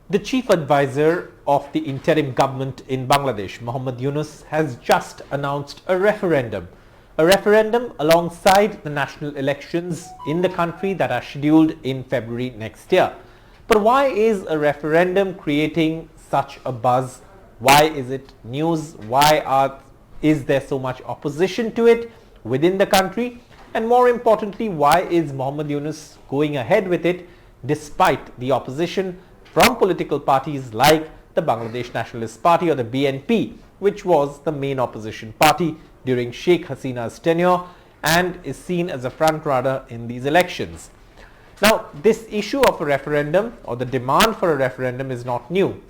The chief advisor of the interim government in Bangladesh, Mohammad Yunus, has just announced a referendum alongside the national elections in the country that are scheduled in February next year. But why is a referendum creating such a buzz? Why is it news? Is there so much opposition to it within the country? And more importantly, why is Mohammad Yunus going ahead with it despite the opposition from political parties like the Bangladesh Nationalist Party, or the BNP, which was the main opposition party during Sheikh Hasina's tenure and is seen as a front runner in these elections? Now, this issue of a referendum, or the demand for a referendum, is not new.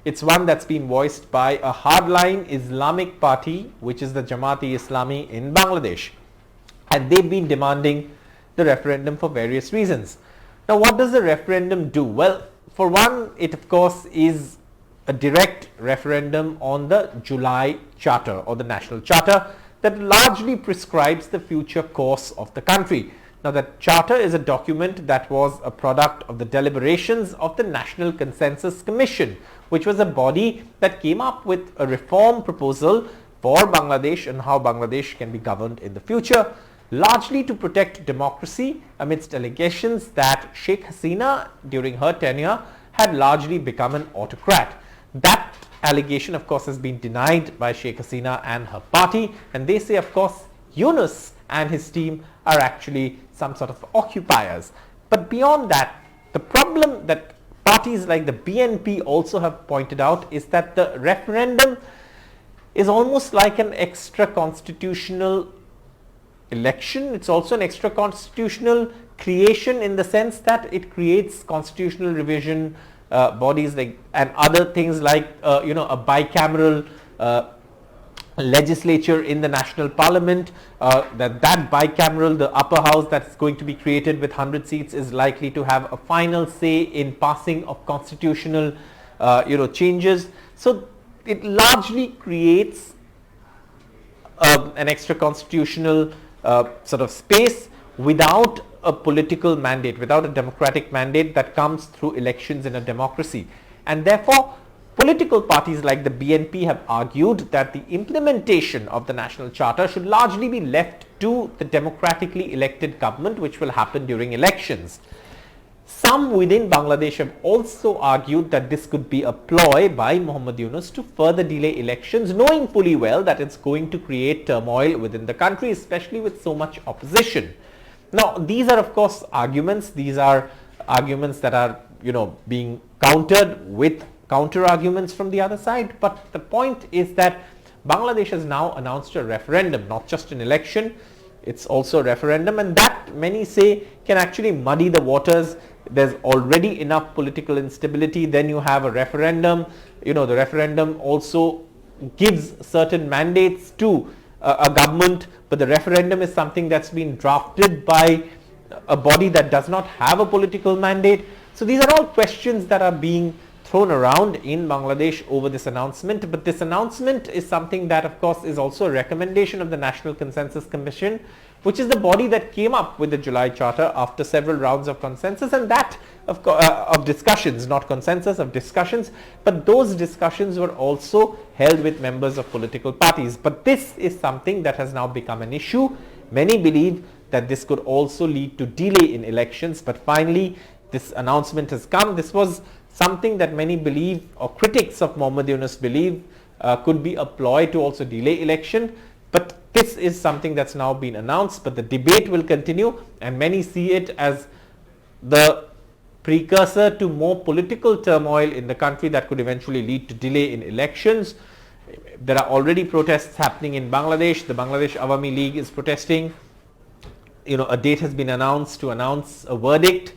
It's one that's been voiced by a hardline Islamic party, which is the Jamaat-E-Islami in Bangladesh. And they've been demanding the referendum for various reasons. Now, what does the referendum do? Well, for one, it of course is a direct referendum on the July Charter, or the National Charter, that largely prescribes the future course of the country. Now, the Charter is a document that was a product of the deliberations of the National Consensus Commission, which was a body that came up with a reform proposal for Bangladesh and how Bangladesh can be governed in the future, largely to protect democracy amidst allegations that Sheikh Hasina during her tenure had largely become an autocrat. That allegation of course has been denied by Sheikh Hasina and her party, and they say of course Yunus and his team are actually some sort of occupiers. But beyond that, the problem that parties like the BNP also have pointed out is that the referendum is almost like an extra constitutional election. It's also an extra constitutional creation, in the sense that it creates constitutional revision bodies like, and other things like a bicameral legislature in the national parliament. That bicameral, the upper house that's going to be created with 100 seats, is likely to have a final say in passing of constitutional changes. So it largely creates an extra constitutional sort of space without a political mandate, without a democratic mandate that comes through elections in a democracy. And therefore, political parties like the BNP have argued that the implementation of the National Charter should largely be left to the democratically elected government, which will happen during elections. Some within Bangladesh have also argued that this could be a ploy by Mohammad Yunus to further delay elections, knowing fully well that it's going to create turmoil within the country, especially with so much opposition. Now, these are of course arguments. These are arguments that are being countered with counter arguments from the other side. But the point is that Bangladesh has now announced a referendum, not just an election. It's also a referendum, and that, many say, can actually muddy the waters. There's already enough political instability. Then you have a referendum. The referendum also gives certain mandates to a government, but the referendum is something that's been drafted by a body that does not have a political mandate. So these are all questions that are being thrown around in Bangladesh over this announcement. But this announcement is something that of course is also a recommendation of the National Consensus Commission, which is the body that came up with the July Charter after several rounds of consensus, and that of discussions, not consensus, of discussions. But those discussions were also held with members of political parties. But this is something that has now become an issue. Many believe that this could also lead to delay in elections, but finally this announcement has come. This was something that many believe, or critics of Mohammad Yunus believe, could be a ploy to also delay election. But this is something that's now been announced, but the debate will continue, and many see it as the precursor to more political turmoil in the country that could eventually lead to delay in elections. There are already protests happening in Bangladesh. The Bangladesh Awami League is protesting. A date has been announced to announce a verdict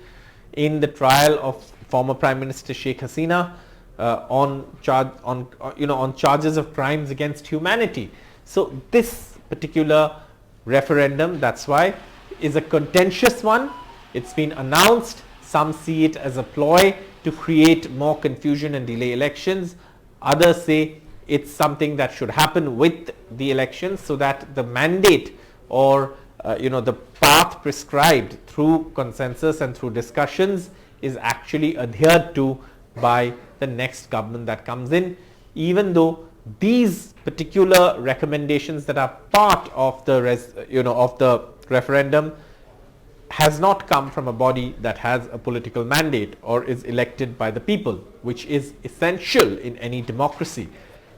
in the trial of former Prime Minister Sheikh Hasina on charges of crimes against humanity. So this particular referendum, that's why, is a contentious one. It's been announced. Some see it as a ploy to create more confusion and delay elections. Others say it's something that should happen with the elections, so that the mandate, or the path prescribed through consensus and through discussions, is actually adhered to by the next government that comes in, even though these particular recommendations that are part of the referendum has not come from a body that has a political mandate or is elected by the people, which is essential in any democracy.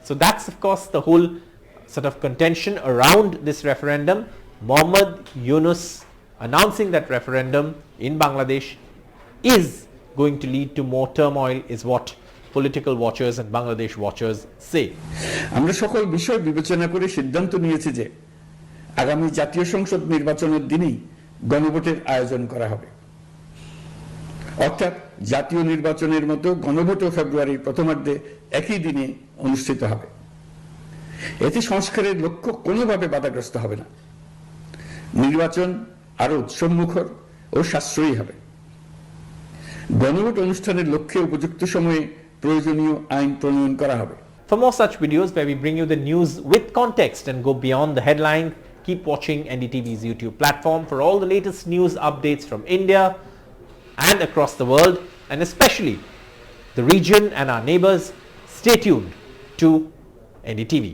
So that's of course the whole sort of contention around this referendum. Mohammad Yunus announcing that referendum in Bangladesh is going to lead to more turmoil is what political watchers and Bangladesh watchers say. আমরা সকল বিষয় বিবেচনা করে সিদ্ধান্ত নিয়েছি যে আগামী জাতীয় সংসদ নির্বাচনের দিনই গণভোটের আয়োজন করা হবে। অর্থাৎ জাতীয় নির্বাচনের মতো গণভোটও ফেব্রুয়ারির প্রথমার্ধে একই দিনে অনুষ্ঠিত হবে। এতে সংস্কারের লক্ষ্য কোনোভাবে বাধাগ্রস্ত হবে না। নির্বাচন আরো উৎসবমুখর ও সাশ্রয়ী হবে। গণভোট অনুষ্ঠানের লক্ষ্যে উপযুক্ত সময়ে প্রয়োজনীয় আইন প্রণয়ন করা হবে। For more such videos where we bring you the news with context and go beyond the headline, keep watching NDTV's YouTube platform for all the latest news updates from India and across the world, and especially the region and our neighbors. Stay tuned to NDTV.